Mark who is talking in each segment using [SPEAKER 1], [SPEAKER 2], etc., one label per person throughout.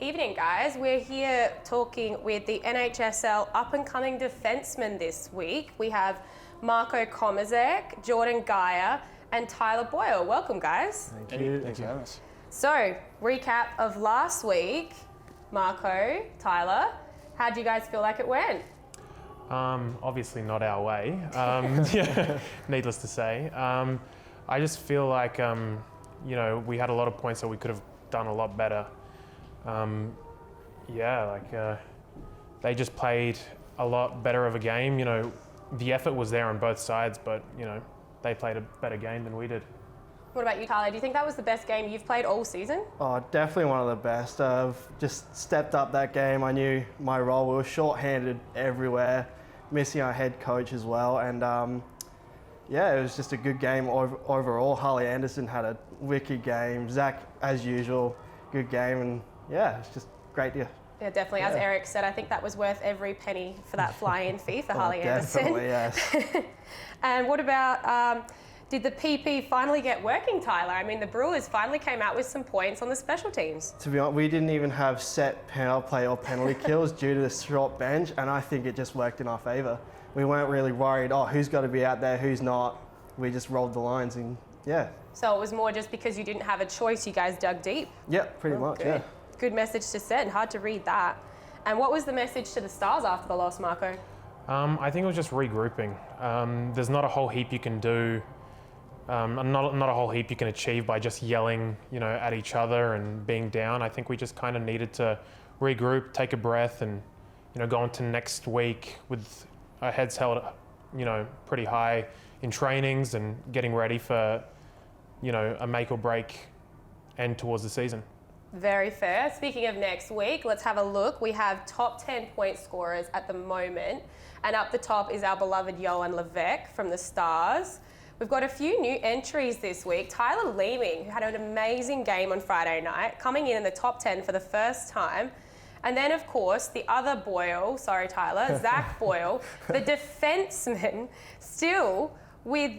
[SPEAKER 1] Evening, guys. We're here talking with the NHSL up-and-coming defensemen this week. We have Marco Komazec, Jordan Geyer, and Tyler Boyle. Welcome, guys.
[SPEAKER 2] Thank you. Thanks for having us.
[SPEAKER 1] So, recap of last week. Marco, Tyler, how do you guys feel like it went?
[SPEAKER 3] Obviously not our way, needless to say. I just feel like, we had a lot of points that we could have done a lot better. They just played a lot better of a game. The effort was there on both sides, but, they played a better game than we did.
[SPEAKER 1] What about you, Tyler? Do you think that was the best game you've played all season?
[SPEAKER 2] Oh, definitely one of the best. I've just stepped up that game. I knew my role. We were short-handed everywhere, missing our head coach as well. And it was just a good game overall. Harley Anderson had a wicked game. Zach, as usual, good game. And it's just great to.
[SPEAKER 1] Yeah, definitely. As Eric said, I think that was worth every penny for that fly-in fee for Harley Anderson.
[SPEAKER 2] Definitely, yes.
[SPEAKER 1] And what about, did the PP finally get working, Tyler? I mean, the Brewers finally came out with some points on the special teams.
[SPEAKER 2] To be honest, we didn't even have set power play or penalty kills due to the short bench, and I think it just worked in our favour. We weren't really worried, who's got to be out there, who's not. We just rolled the lines and,
[SPEAKER 1] So it was more just because you didn't have a choice, you guys dug deep?
[SPEAKER 2] Yeah, pretty much,
[SPEAKER 1] good. Good message to send, hard to read that. And what was the message to the Stars after the loss, Marco?
[SPEAKER 3] I think it was just regrouping. There's not a whole heap you can do, not a whole heap you can achieve by just yelling, at each other and being down. I think we just kind of needed to regroup, take a breath, and, go into next week with our heads held, pretty high in trainings and getting ready for, a make or break end towards the season.
[SPEAKER 1] Very fair. Speaking of next week, let's have a look. We have top 10 point scorers at the moment. And up the top is our beloved Johan Levesque from the Stars. We've got a few new entries this week. Tyler Leeming, who had an amazing game on Friday night, coming in the top 10 for the first time. And then, of course, the other Boyle, sorry, Tyler, Zach Boyle, the defenseman, still with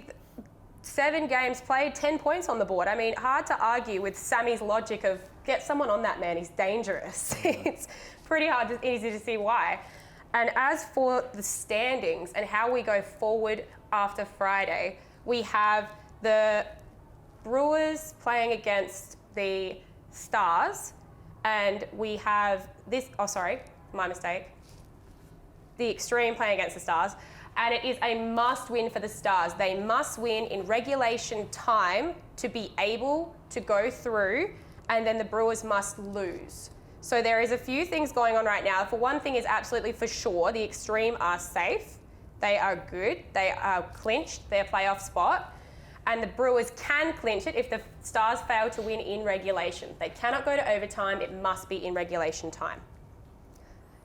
[SPEAKER 1] 7 games played, 10 points on the board. I mean, hard to argue with Sammy's logic of get someone on that man, he's dangerous. It's pretty easy to see why. And as for the standings and how we go forward after Friday, we have the Brewers playing against the Stars, and we have my mistake. The Extreme playing against the Stars. And it is a must-win for the Stars. They must win in regulation time to be able to go through, and then the Brewers must lose. So there is a few things going on right now. For one thing is absolutely for sure, the Extreme are safe. They are good. They are clinched their playoff spot. And the Brewers can clinch it if the Stars fail to win in regulation. They cannot go to overtime. It must be in regulation time.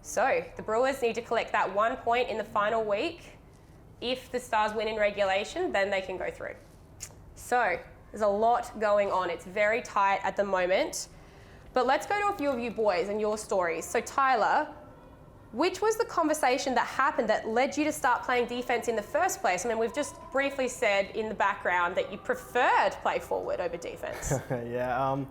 [SPEAKER 1] So the Brewers need to collect that 1 point in the final week. If the Stars win in regulation, then they can go through. So there's a lot going on. It's very tight at the moment. But let's go to a few of you boys and your stories. So Tyler, which was the conversation that happened that led you to start playing defense in the first place? I mean, we've just briefly said in the background that you prefer to play forward over defense.
[SPEAKER 2] The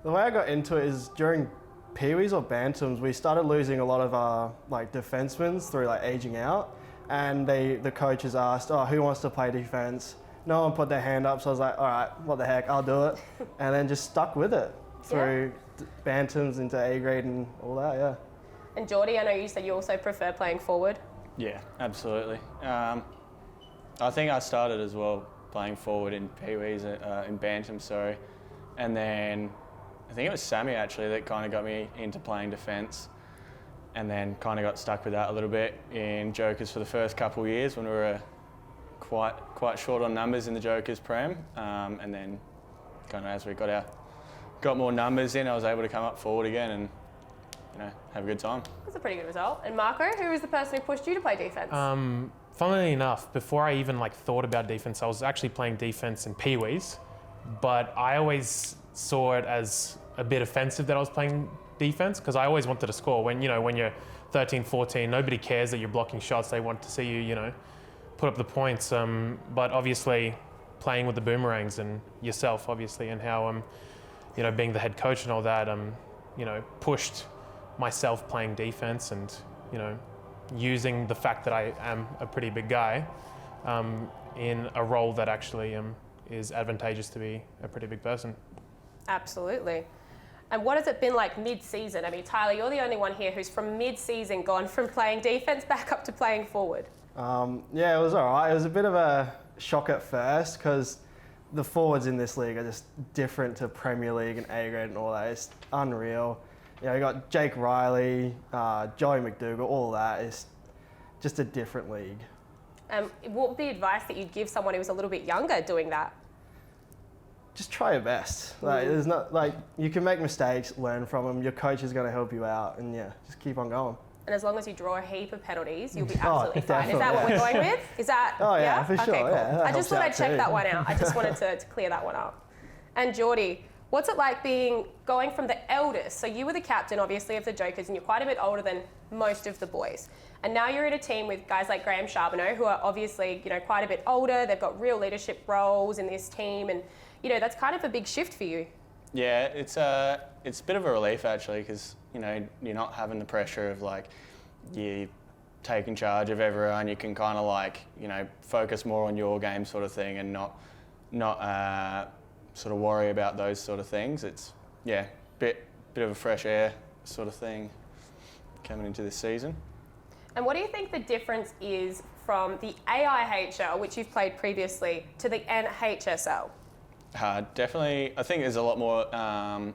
[SPEAKER 2] way I got into it is during Pee-wees or Bantams, we started losing a lot of our defensemen through aging out. And the coaches asked, who wants to play defense? No one put their hand up, so I was like, all right, what the heck, I'll do it. And then just stuck with it through Bantams into A grade and all that,
[SPEAKER 1] And Geordie, I know you said you also prefer playing forward.
[SPEAKER 4] Yeah, absolutely. I think I started as well playing forward in Pee-wees, in Bantam, and then I think it was Sammy actually that kind of got me into playing defence, and then kind of got stuck with that a little bit in Jokers for the first couple of years when we were quite short on numbers in the Jokers Prem, and then kind of as we got more numbers in, I was able to come up forward again and have a good time.
[SPEAKER 1] That's a pretty good result. And Marco, who was the person who pushed you to play defence?
[SPEAKER 3] Funnily enough, before I even thought about defense, I was actually playing defense in Pee-wees, but I always saw it as a bit offensive that I was playing defense because I always wanted to score. When you're 13, 14, nobody cares that you're blocking shots. They want to see you, put up the points. But obviously, playing with the Boomerangs and yourself, obviously, and how being the head coach and all that, pushed myself playing defense and, using the fact that I am a pretty big guy in a role that actually is advantageous to be a pretty big person.
[SPEAKER 1] Absolutely. And what has it been like mid-season? I mean, Tyler, you're the only one here who's from mid-season gone from playing defense back up to playing forward.
[SPEAKER 2] Yeah, it was all right. It was a bit of a shock at first because the forwards in this league are just different to Premier League and A-grade and all that. It's unreal. You got Jake Riley, Joey McDougall, all that. It's just a different league.
[SPEAKER 1] What would be advice that you'd give someone who was a little bit younger doing that?
[SPEAKER 2] Just try your best. There's not you can make mistakes, learn from them. Your coach is going to help you out, and just keep on going.
[SPEAKER 1] And as long as you draw a heap of penalties, you'll be absolutely fine. Is that what we're going with? Is that?
[SPEAKER 2] Oh yeah, for sure.
[SPEAKER 1] Okay, cool.
[SPEAKER 2] Yeah,
[SPEAKER 1] I just thought I'd check that one out. I just wanted to clear that one up. And Geordie, what's it like going from the eldest? So you were the captain, obviously, of the Jokers, and you're quite a bit older than most of the boys. And now you're in a team with guys like Graham Charbonneau, who are obviously, quite a bit older. They've got real leadership roles in this team, and that's kind of a big shift for you.
[SPEAKER 4] Yeah, it's a bit of a relief actually, because you're not having the pressure of you taking charge of everyone. You can kind of focus more on your game sort of thing, and not sort of worry about those sort of things. It's bit of a fresh air sort of thing coming into this season.
[SPEAKER 1] And what do you think the difference is from the AIHL, which you've played previously, to the NHSL?
[SPEAKER 4] Definitely, I think there's a lot more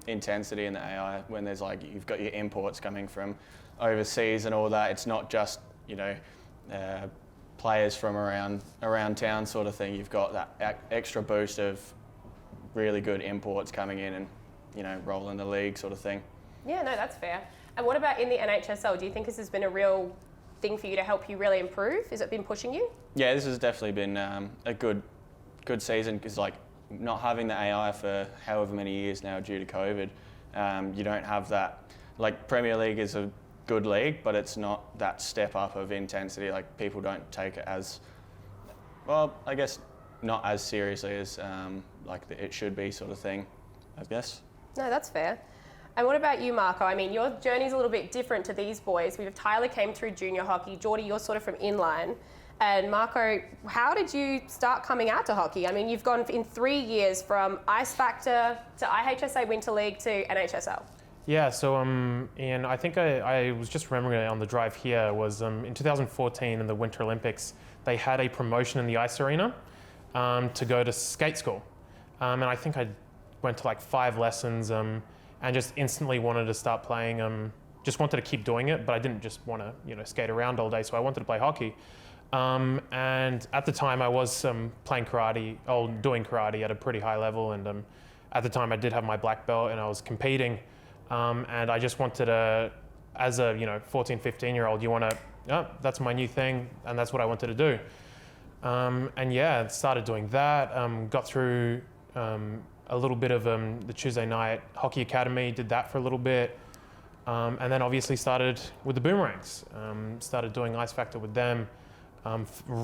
[SPEAKER 4] intensity in the AI when there's you've got your imports coming from overseas and all that. It's not just players from around town sort of thing. You've got that extra boost of really good imports coming in and rolling the league sort of thing. Yeah,
[SPEAKER 1] no, that's fair. And what about in the NHSL? Do you think this has been a real thing for you to help you really improve? Has it been pushing you?
[SPEAKER 4] Yeah, this has definitely been a good season, because not having the AI for however many years now due to COVID, you don't have that. Premier League is a good league, but it's not that step up of intensity. People don't take it as, well, I guess not as seriously as it should be sort of thing, I guess.
[SPEAKER 1] No, that's fair. And what about you, Marco? I mean, your journey's a little bit different to these boys. We have Tyler came through junior hockey. Geordie, you're sort of from inline. And Marco, how did you start coming out to hockey? I mean, you've gone in 3 years from Ice Factor to IHSA Winter League to NHSL.
[SPEAKER 3] Yeah, so and I think I was just remembering it on the drive here, was in 2014 in the Winter Olympics, they had a promotion in the ice arena to go to skate school. And I think I went to 5 lessons and just instantly wanted to start playing, just wanted to keep doing it, but I didn't just want to skate around all day, so I wanted to play hockey. And at the time I was playing karate, doing karate at a pretty high level, and at the time I did have my black belt and I was competing, and I just wanted to, as a 14, 15-year-old, that's my new thing, and that's what I wanted to do. And started doing that, got through a little bit of the Tuesday night hockey academy, did that for a little bit, and then obviously started with the Boomerangs, started doing Ice Factor with them.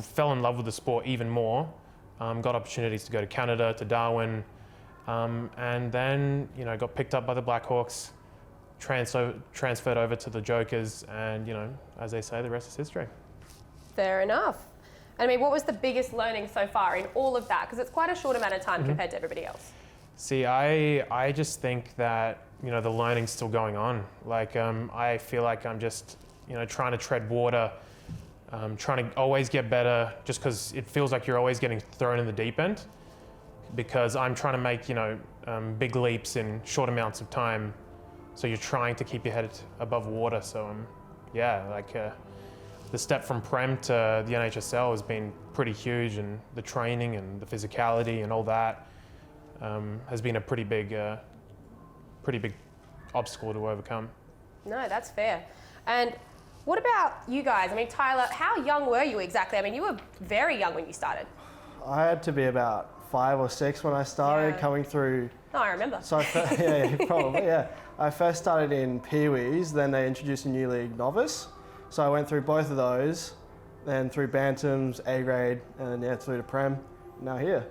[SPEAKER 3] Fell in love with the sport even more, got opportunities to go to Canada, to Darwin, and then got picked up by the Blackhawks, transferred over to the Jokers, and as they say, the rest is history.
[SPEAKER 1] Fair enough. I mean, what was the biggest learning so far in all of that? Because it's quite a short amount of time compared to everybody else.
[SPEAKER 3] See, I just think that the learning's still going on. I feel like I'm just trying to tread water. Trying to always get better, just because it feels like you're always getting thrown in the deep end, because I'm trying to make big leaps in short amounts of time, so you're trying to keep your head above water. So the step from Prem to the NHSL has been pretty huge, and the training and the physicality and all that has been a pretty big obstacle to overcome.
[SPEAKER 1] No, that's fair. And what about you guys? I mean, Tyler, how young were you exactly? I mean, you were very young when you started.
[SPEAKER 2] I had to be about 5 or 6 when I started coming through.
[SPEAKER 1] Oh, I remember.
[SPEAKER 2] So probably, yeah. I first started in Pee-wees, then they introduced a new league, Novice. So I went through both of those, then through Bantams, A-grade, and through to Prem, now here.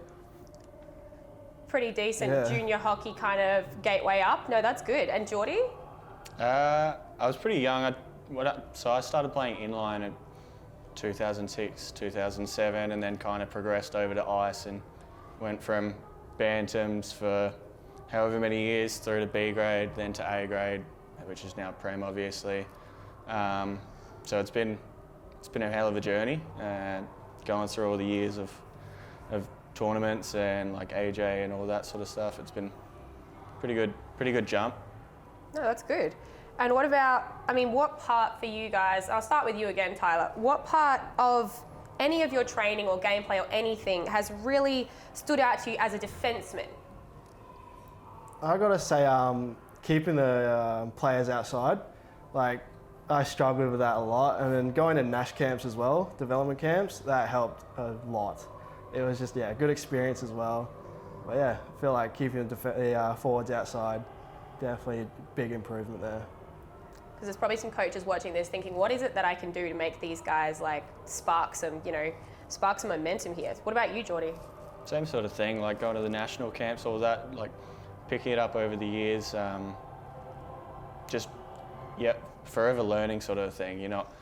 [SPEAKER 1] Pretty decent junior hockey kind of gateway up. No, that's good. And Geordie?
[SPEAKER 4] I was pretty young. So I started playing inline at 2006, 2007, and then kind of progressed over to ice and went from bantams for however many years through to B grade, then to A grade, which is now Prem, obviously. So it's been a hell of a journey, going through all the years of tournaments and like AJ and all that sort of stuff. It's been pretty good jump.
[SPEAKER 1] No, that's good. And what about, what part for you guys, I'll start with you again, Tyler. What part of any of your training or gameplay or anything has really stood out to you as a defenseman?
[SPEAKER 2] I gotta say, keeping the players outside. Like, I struggled with that a lot. And then going to Nash camps as well, development camps, that helped a lot. It was just, a good experience as well. But yeah, I feel like keeping the forwards outside, definitely a big improvement there.
[SPEAKER 1] Because there's probably some coaches watching this thinking, what is it that I can do to make these guys like spark some momentum here? What about you, Jordy?
[SPEAKER 4] Same sort of thing, like going to the national camps, all that, like picking it up over the years, forever learning sort of thing. You're not,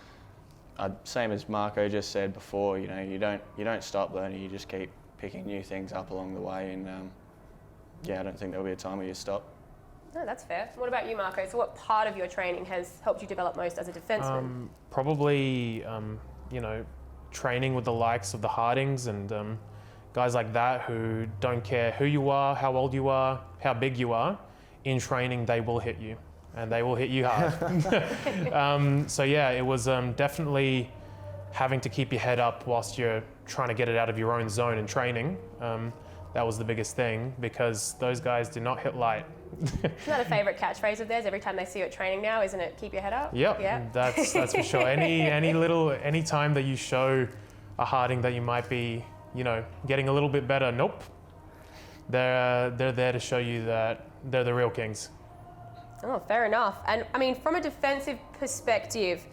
[SPEAKER 4] same as Marco just said before, you don't stop learning, you just keep picking new things up along the way, and I don't think there'll be a time where you stop.
[SPEAKER 1] No, that's fair. What about you, Marco? So what part of your training has helped you develop most as a defenseman?
[SPEAKER 3] Probably, training with the likes of the Hardings and guys like that who don't care who you are, how old you are, how big you are. In training, they will hit you, and they will hit you hard. It was definitely having to keep your head up whilst you're trying to get it out of your own zone in training. That was the biggest thing, because those guys do not hit light.
[SPEAKER 1] Isn't that a favourite catchphrase of theirs every time they see you at training now, isn't it? Keep your head up?
[SPEAKER 3] Yep, yeah. That's for sure. Any time that you show a Harding that you might be, getting a little bit better, nope. They're there to show you that they're the real kings.
[SPEAKER 1] Oh, fair enough. And from a defensive perspective,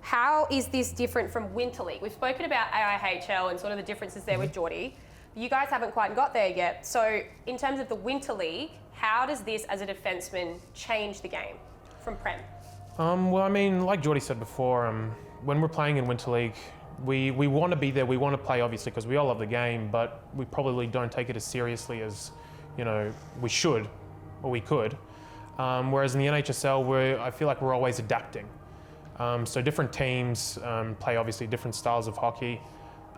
[SPEAKER 1] how is this different from Winter League? We've spoken about AIHL and sort of the differences there with Jordy. You guys haven't quite got there yet. So in terms of the Winter League, how does this as a defenseman change the game from Prem?
[SPEAKER 3] Like Jordy said before, when we're playing in Winter League, we want to be there, we want to play obviously because we all love the game, but we probably don't take it as seriously as, we should or we could. Whereas in the NHSL, I feel like we're always adapting. So different teams play obviously different styles of hockey,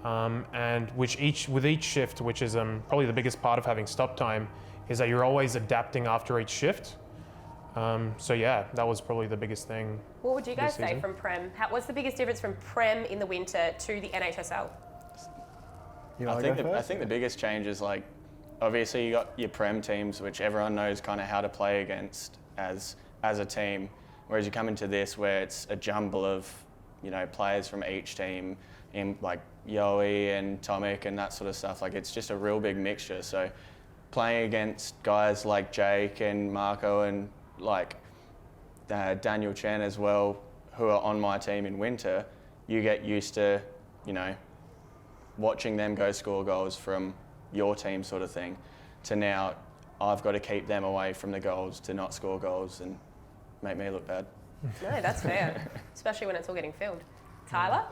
[SPEAKER 3] and with each shift, which is probably the biggest part of having stop time, is that you're always adapting after each shift. That was probably the biggest thing.
[SPEAKER 1] What would you guys say from Prem? What's the biggest difference from Prem in the winter to the NHSL?
[SPEAKER 4] I think the biggest change is like, obviously you got your Prem teams, which everyone knows kind of how to play against as a team. Whereas you come into this where it's a jumble of, players from each team in like Yoey and Tomic and that sort of stuff. Like it's just a real big mixture. So playing against guys like Jake and Marco and like Daniel Chen as well, who are on my team in winter, you get used to, watching them go score goals from your team sort of thing, to now I've got to keep them away from the goals to not score goals and make me look bad.
[SPEAKER 1] No, that's fair, especially when it's all getting filmed. Tyler?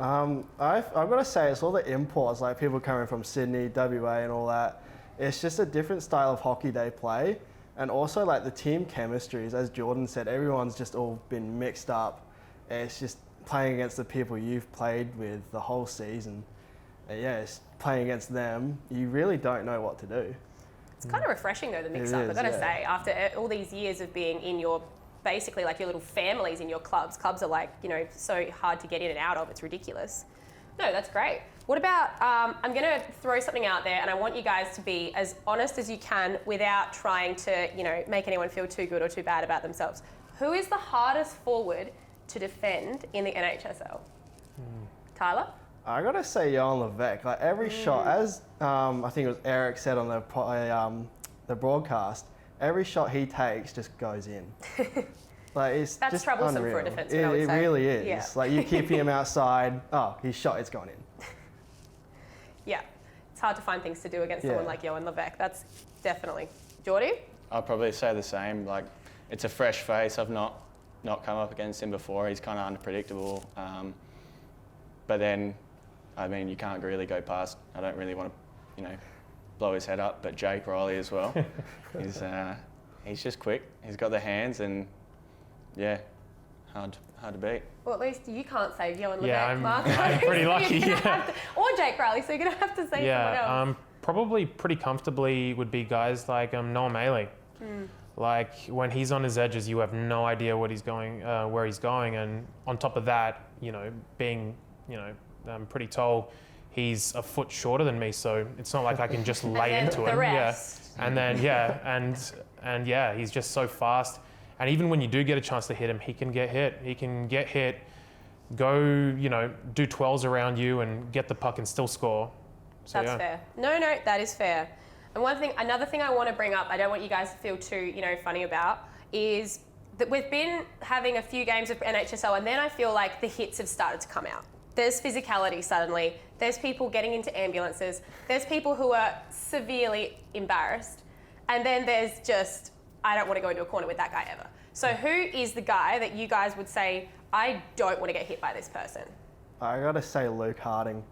[SPEAKER 2] I've got to say, it's all the imports, like people coming from Sydney, WA and all that. It's just a different style of hockey they play. And also like the team chemistries, as Jordan said, everyone's just all been mixed up. It's just playing against the people you've played with the whole season. And it's playing against them, you really don't know what to do.
[SPEAKER 1] It's kind of refreshing though, the mix-up, I've got to say. After all these years of being in your, basically like your little families in your clubs. Clubs are like, so hard to get in and out of, it's ridiculous. No, that's great. What about, I'm going to throw something out there and I want you guys to be as honest as you can without trying to, make anyone feel too good or too bad about themselves. Who is the hardest forward to defend in the NHSL? Tyler?
[SPEAKER 2] I got to say Johan Levesque. Like every shot, as I think it was Eric said on the broadcast, every shot he takes just goes in. Like
[SPEAKER 1] That's
[SPEAKER 2] just
[SPEAKER 1] troublesome
[SPEAKER 2] unreal.
[SPEAKER 1] for a defenseman, I would
[SPEAKER 2] It
[SPEAKER 1] say.
[SPEAKER 2] really is.
[SPEAKER 1] Yeah.
[SPEAKER 2] Like you keeping him outside, his shot, it's gone in.
[SPEAKER 1] Yeah, it's hard to find things to do against someone like Johan Levesque. That's definitely. Jordy?
[SPEAKER 4] I'll probably say the same. Like, it's a fresh face. I've not not come up against him before. He's kind of unpredictable. But then, I mean, you can't really go past. I don't really want to, blow his head up. But Jake Riley as well. He's just quick. He's got the hands, and yeah, hard to beat.
[SPEAKER 1] Well, at least you can't say Yo and
[SPEAKER 3] Yeah,
[SPEAKER 1] Levesque, Mark.
[SPEAKER 3] I'm pretty lucky.
[SPEAKER 1] Or Jake Riley, so you're going to have to say someone else.
[SPEAKER 3] Probably pretty comfortably would be guys like Noah Maley. Like when he's on his edges, you have no idea what he's going, where he's going, and on top of that, being pretty tall, he's a foot shorter than me, so it's not like I can just lay into him.
[SPEAKER 1] Rest.
[SPEAKER 3] Yeah, and then and he's just so fast. And even when you do get a chance to hit him, he can get hit. He can get hit, go, do 12s around you and get the puck and still score. So,
[SPEAKER 1] That's fair. No, that is fair. And another thing I want to bring up, I don't want you guys to feel too, funny about, is that we've been having a few games of NHSL, and then I feel like the hits have started to come out. There's physicality suddenly. There's people getting into ambulances. There's people who are severely embarrassed. And then there's just, I don't want to go into a corner with that guy ever. So who is the guy that you guys would say, I don't want to get hit by this person?
[SPEAKER 2] I got to say Luke Harding.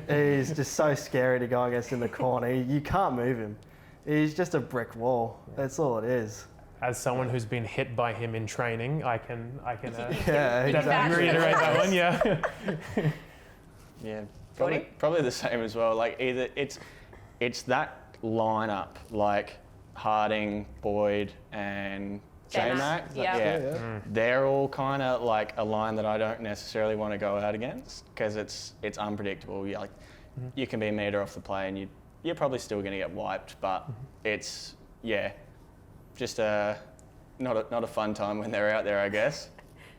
[SPEAKER 2] He's just so scary to go against in the corner. You can't move him. He's just a brick wall. That's all it is.
[SPEAKER 3] As someone who's been hit by him in training, I can
[SPEAKER 2] Yeah,
[SPEAKER 3] definitely reiterate that one. Yeah.
[SPEAKER 4] Yeah, probably the same as well. Like either it's that lineup, like Harding, Boyd, and J-Mac.
[SPEAKER 1] Yeah.
[SPEAKER 4] They're all kind of like a line that I don't necessarily want to go out against because it's unpredictable. You can be a metre off the play and you're probably still going to get wiped, but it's just not a fun time when they're out there, I guess.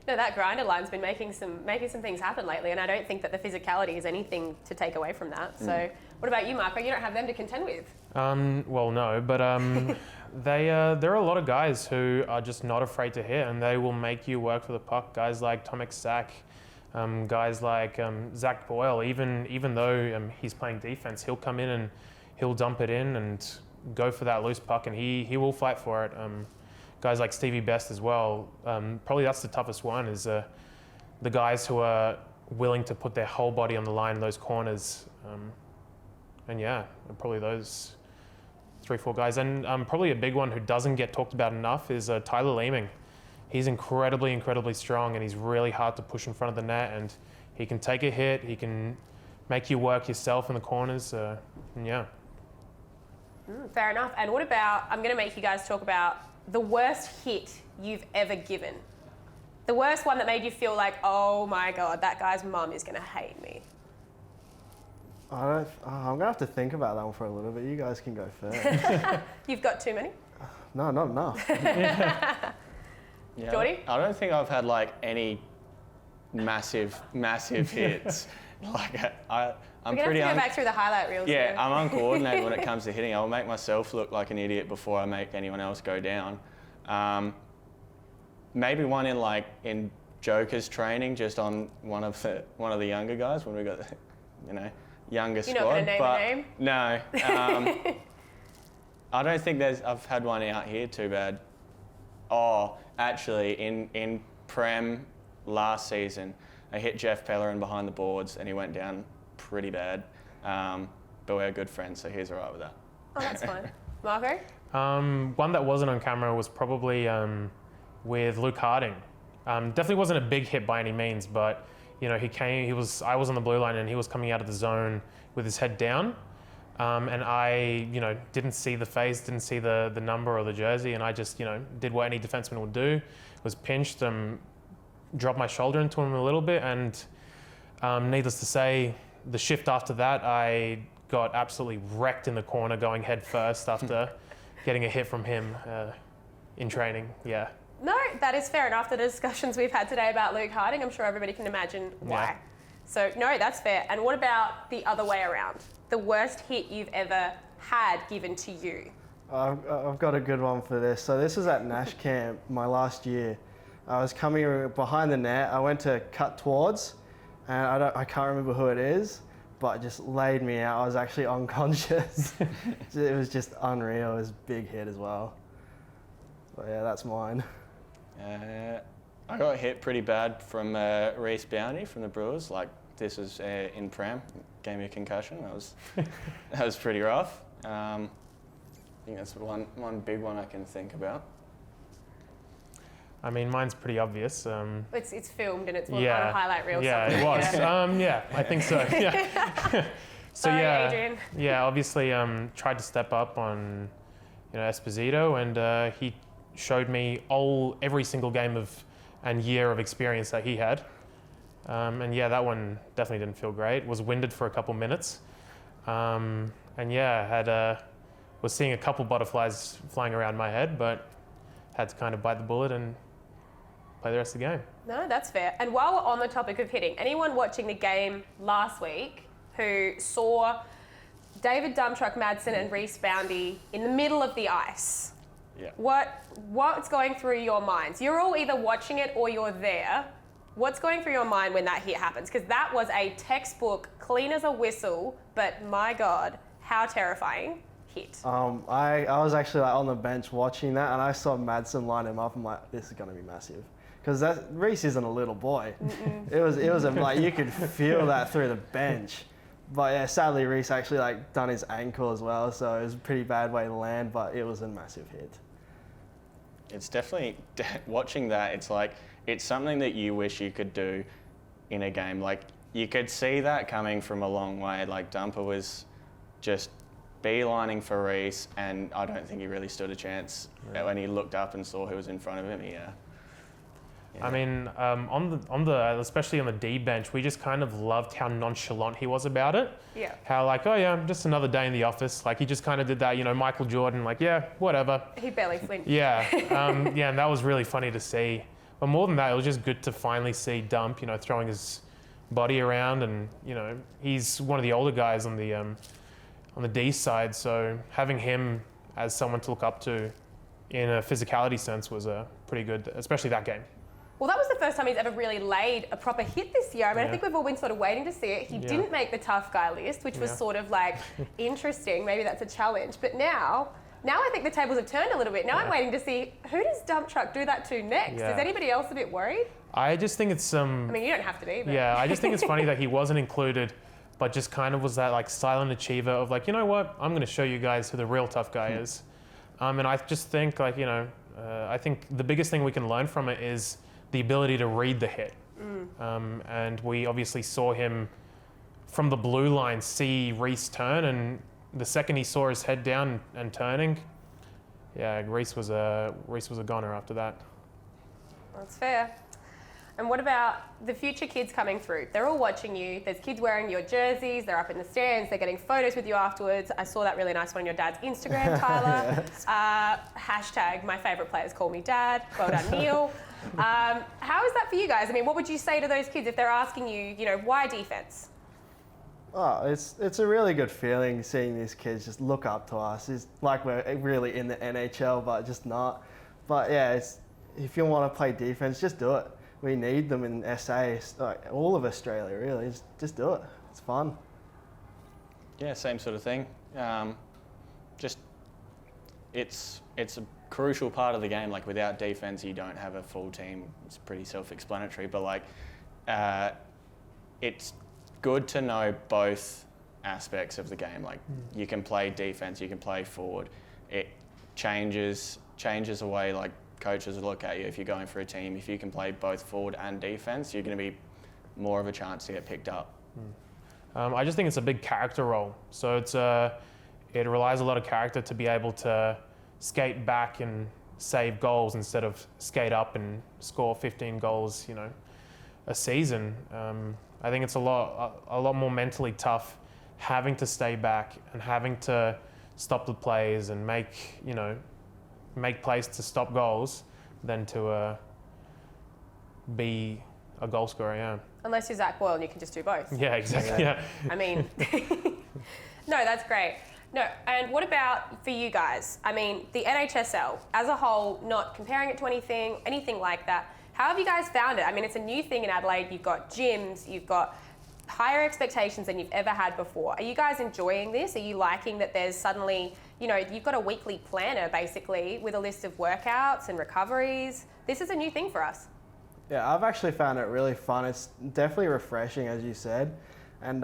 [SPEAKER 1] No, that grinder line's been making some things happen lately, and I don't think that the physicality is anything to take away from that. So, what about you, Marco? You don't have them to contend with.
[SPEAKER 3] Well, no, but there are a lot of guys who are just not afraid to hit, and they will make you work for the puck. Guys like Tomek Sack, guys like Zach Boyle. Even though he's playing defense, he'll come in and he'll dump it in and go for that loose puck, and he will fight for it. Guys like Stevie Best as well. Probably that's the toughest one, is the guys who are willing to put their whole body on the line in those corners. Probably those 3-4 guys. And probably a big one who doesn't get talked about enough is Tyler Leeming. He's incredibly, incredibly strong, and he's really hard to push in front of the net, and he can take a hit, he can make you work yourself in the corners,
[SPEAKER 1] Fair enough. And what about, I'm going to make you guys talk about the worst hit you've ever given. The worst one that made you feel like, oh my God, that guy's mum is going to hate me.
[SPEAKER 2] I'm going to have to think about that one for a little bit. You guys can go first.
[SPEAKER 1] You've got too many?
[SPEAKER 2] No, not enough.
[SPEAKER 4] Yeah,
[SPEAKER 1] Jordy?
[SPEAKER 4] I don't think I've had like any massive hits. I'm
[SPEAKER 1] We're going to have to go back through the highlight reels.
[SPEAKER 4] Yeah,
[SPEAKER 1] here.
[SPEAKER 4] I'm uncoordinated when it comes to hitting. I'll make myself look like an idiot before I make anyone else go down. Maybe one in Joker's training, just on one of the younger guys when we got younger squad.
[SPEAKER 1] You're not going to name
[SPEAKER 4] but
[SPEAKER 1] a name?
[SPEAKER 4] No. I don't think I've had one out here too bad. Oh, actually, in Prem last season, I hit Jeff Pellerin behind the boards and he went down pretty bad. But we're good friends, so he's all right with that.
[SPEAKER 1] Oh, that's fine. Marco?
[SPEAKER 3] One that wasn't on camera was probably with Luke Harding. Definitely wasn't a big hit by any means, but I was on the blue line and he was coming out of the zone with his head down. And I, didn't see the face, didn't see the number or the jersey, and I just, did what any defenseman would do, was pinched, dropped my shoulder into him a little bit, and needless to say, the shift after that, I got absolutely wrecked in the corner going head first after getting a hit from him in training, yeah.
[SPEAKER 1] No, that is fair enough. The discussions we've had today about Luke Harding, I'm sure everybody can imagine why.
[SPEAKER 3] Yeah.
[SPEAKER 1] So, no, that's fair. And what about the other way around? The worst hit you've ever had given to you?
[SPEAKER 2] I've got a good one for this. So this was at Nash Camp my last year. I was coming behind the net. I went to cut towards, and I can't remember who it is, but it just laid me out. I was actually unconscious. It was just unreal. It was a big hit as well. But yeah, that's mine.
[SPEAKER 4] I got hit pretty bad from Reece Bounty from the Brewers. Like, this was in Prem, gave me a concussion. That was pretty rough. I think that's one big one I can think about.
[SPEAKER 3] I mean, mine's pretty obvious.
[SPEAKER 1] It's filmed and it's on a highlight reel.
[SPEAKER 3] Yeah, it was. Yeah, I think so. Yeah. So
[SPEAKER 1] Sorry,
[SPEAKER 3] yeah,
[SPEAKER 1] Adrian.
[SPEAKER 3] yeah. Obviously, tried to step up on, Esposito, and he showed me every single game and year of experience that he had. And yeah, that one definitely didn't feel great. Was winded for a couple minutes, and yeah, was seeing a couple butterflies flying around my head, but had to kind of bite the bullet and play the rest of the game.
[SPEAKER 1] No, that's fair. And while we're on the topic of hitting, anyone watching the game last week who saw David Dumptruck Madsen and Reece Bounty in the middle of the ice,
[SPEAKER 4] Yeah.
[SPEAKER 1] what's going through your minds? You're all either watching it or you're there. What's going through your mind when that hit happens? Because that was a textbook, clean as a whistle, but my God, how terrifying hit.
[SPEAKER 2] I was actually on the bench watching that, and I saw Madsen line him up. I'm like, this is going to be massive. Because Reece isn't a little boy. It was like, you could feel that through the bench. But yeah, sadly Reece actually done his ankle as well, so it was a pretty bad way to land, but it was a massive hit.
[SPEAKER 4] It's definitely, watching that, it's something that you wish you could do in a game. Like, you could see that coming from a long way. Like, Dumper was just beelining for Reece, and I don't think he really stood a chance when he looked up and saw who was in front of him. Yeah.
[SPEAKER 3] I mean, on the especially on the D bench, we just kind of loved how nonchalant he was about it.
[SPEAKER 1] Yeah.
[SPEAKER 3] How oh yeah, just another day in the office. Like, he just kind of did that, Michael Jordan, yeah, whatever.
[SPEAKER 1] He barely flinched.
[SPEAKER 3] Yeah, yeah, and that was really funny to see. But more than that, it was just good to finally see Dump, throwing his body around, and he's one of the older guys on the D side, so having him as someone to look up to in a physicality sense was pretty good, especially that game.
[SPEAKER 1] Well, that was the first time he's ever really laid a proper hit this year. I mean, I think we've all been sort of waiting to see it. He didn't make the tough guy list, which was sort of interesting. Maybe that's a challenge. But now I think the tables have turned a little bit. Now I'm waiting to see, who does Dumptruck do that to next?
[SPEAKER 3] Yeah.
[SPEAKER 1] Is anybody else a bit worried?
[SPEAKER 3] I just think it's
[SPEAKER 1] I mean, you don't have to be, but...
[SPEAKER 3] Yeah, I just think it's funny that he wasn't included, but just kind of was that silent achiever of you know what, I'm going to show you guys who the real tough guy is. And I just think I think the biggest thing we can learn from it is the ability to read the hit. And we obviously saw him from the blue line see Reece turn, and the second he saw his head down and turning, yeah, Reece was a goner after that.
[SPEAKER 1] That's fair. And what about the future kids coming through? They're all watching you. There's kids wearing your jerseys. They're up in the stands. They're getting photos with you afterwards. I saw that really nice one on your dad's Instagram, Tyler. Hashtag my favourite players call me dad. Well done, Neil. How is that for you guys? I mean, what would you say to those kids if they're asking you, why defence?
[SPEAKER 2] Oh, it's a really good feeling seeing these kids just look up to us. It's like we're really in the NHL, but just not. But yeah, if you want to play defence, just do it. We need them in SA, all of Australia really. Just do it. It's fun.
[SPEAKER 4] Yeah, same sort of thing. It's a crucial part of the game. Like, without defense, you don't have a full team. It's pretty self-explanatory. But it's good to know both aspects of the game. Like, you can play defense, you can play forward. It changes the way coaches will look at you if you're going for a team. If you can play both forward and defense, you're going to be more of a chance to get picked up.
[SPEAKER 3] I just think it's a big character role. So it relies a lot of character to be able to skate back and save goals instead of skate up and score 15 goals, a season. I think it's a lot more mentally tough having to stay back and having to stop the plays and make plays to stop goals than to be a goal scorer, yeah.
[SPEAKER 1] Unless you're Zach Boyle and you can just do both.
[SPEAKER 3] Yeah, exactly, yeah.
[SPEAKER 1] I mean, no, that's great. No, and what about for you guys? I mean, the NHSL as a whole, not comparing it to anything like that, how have you guys found it? I mean, it's a new thing in Adelaide. You've got gyms, you've got higher expectations than you've ever had before. Are you guys enjoying this? Are you liking that there's suddenly, you've got a weekly planner basically with a list of workouts and recoveries? This is a new thing for us.
[SPEAKER 2] Yeah, I've actually found it really fun. It's definitely refreshing, as you said, and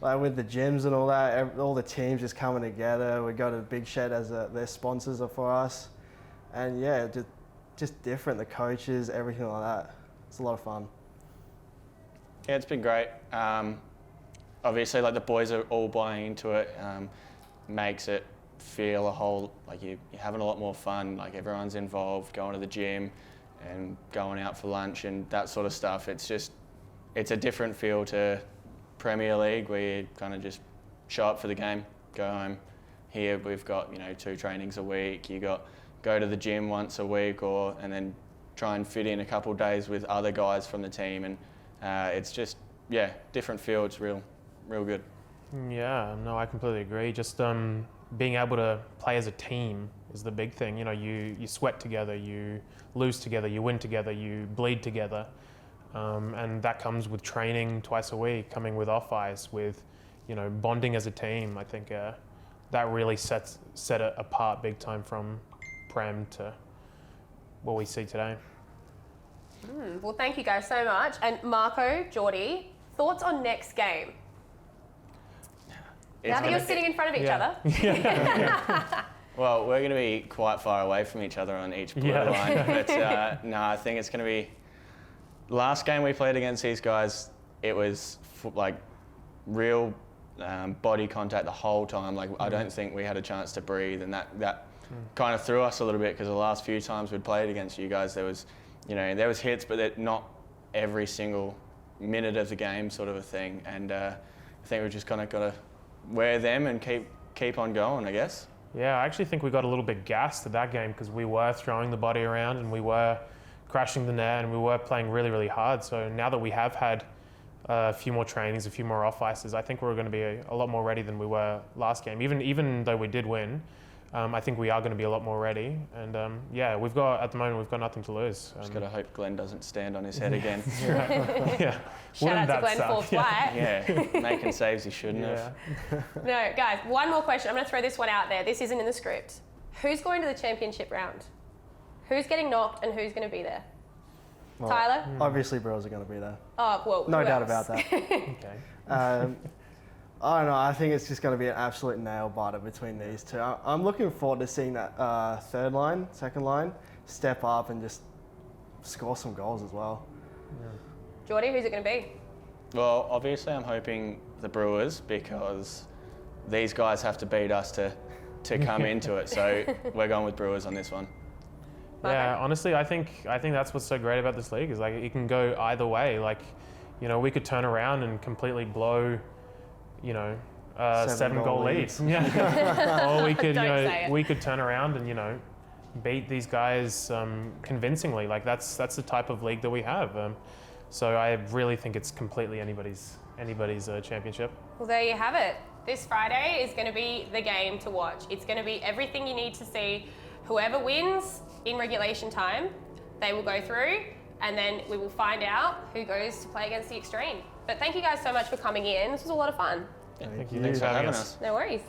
[SPEAKER 2] like with the gyms and all that, all the teams just coming together. We go to the Big Shed as their sponsors are for us, and yeah, just different. The coaches, everything like that. It's a lot of fun.
[SPEAKER 4] Yeah, it's been great. Obviously, like the boys are all buying into it. Makes it feel a whole like you're having a lot more fun. Like everyone's involved, going to the gym and going out for lunch and that sort of stuff. It's a different feel to Premier League, where you kind of just show up for the game, go home. Here we've got 2 trainings a week. You go to the gym once a week, and then try and fit in a couple of days with other guys from the team, and it's just different feel. It's real good.
[SPEAKER 3] Yeah, no, I completely agree. Just being able to play as a team is the big thing. You sweat together, you lose together, you win together, you bleed together. And that comes with training twice a week, coming with off ice, with bonding as a team. I think that really set it apart big time from Prem to what we see today.
[SPEAKER 1] Well, thank you guys so much. And Marco, Geordie, thoughts on next game? Now that you're sitting in front of each other.
[SPEAKER 4] Well, we're going to be quite far away from each other on each blue line, but no, I think it's going to be. Last game we played against these guys, it was like real body contact the whole time. Like I don't think we had a chance to breathe, and that kind of threw us a little bit, because the last few times we'd played against you guys, there was hits, but not every single minute of the game sort of a thing. And I think we've just kind of got to wear them and keep on going, I guess.
[SPEAKER 3] Yeah, I actually think we got a little bit gassed at that game, because we were throwing the body around and we were crashing the net and we were playing really, really hard. So now that we have had a few more trainings, a few more off ices, I think we're going to be a lot more ready than we were last game. Even though we did win, I think we are going to be a lot more ready. And at the moment we've got nothing to lose.
[SPEAKER 4] Just got to hope Glenn doesn't stand on his head again.
[SPEAKER 3] Yeah.
[SPEAKER 1] Shout out to Glenn Fourth White.
[SPEAKER 4] Yeah, making saves he shouldn't have.
[SPEAKER 1] No, guys, one more question. I'm going to throw this one out there. This isn't in the script. Who's going to the championship round? Who's getting knocked and who's going to be there?
[SPEAKER 2] Well,
[SPEAKER 1] Tyler?
[SPEAKER 2] Obviously, Brills are going to be there.
[SPEAKER 1] Oh, well,
[SPEAKER 2] No
[SPEAKER 1] who
[SPEAKER 2] doubt
[SPEAKER 1] else?
[SPEAKER 2] about that.
[SPEAKER 3] Okay.
[SPEAKER 2] I don't know. I think it's just going to be an absolute nail biter between these two. I'm looking forward to seeing that second line, step up and just score some goals as well.
[SPEAKER 1] Geordie, who's it going to be?
[SPEAKER 4] Well, obviously I'm hoping the Brewers, because these guys have to beat us to come into it. So we're going with Brewers on this one.
[SPEAKER 3] Yeah, honestly, I think that's what's so great about this league, is like it can go either way. Like, we could turn around and completely blow, 7-goal lead. Yeah. Or we could, we could turn around and beat these guys convincingly. Like that's the type of league that we have. So I really think it's completely anybody's championship.
[SPEAKER 1] Well, there you have it. This Friday is going to be the game to watch. It's going to be everything you need to see. Whoever wins in regulation time, they will go through, and then we will find out who goes to play against the Extreme. But thank you guys so much for coming in. This was a lot of fun.
[SPEAKER 4] Thanks for having us.
[SPEAKER 1] No worries.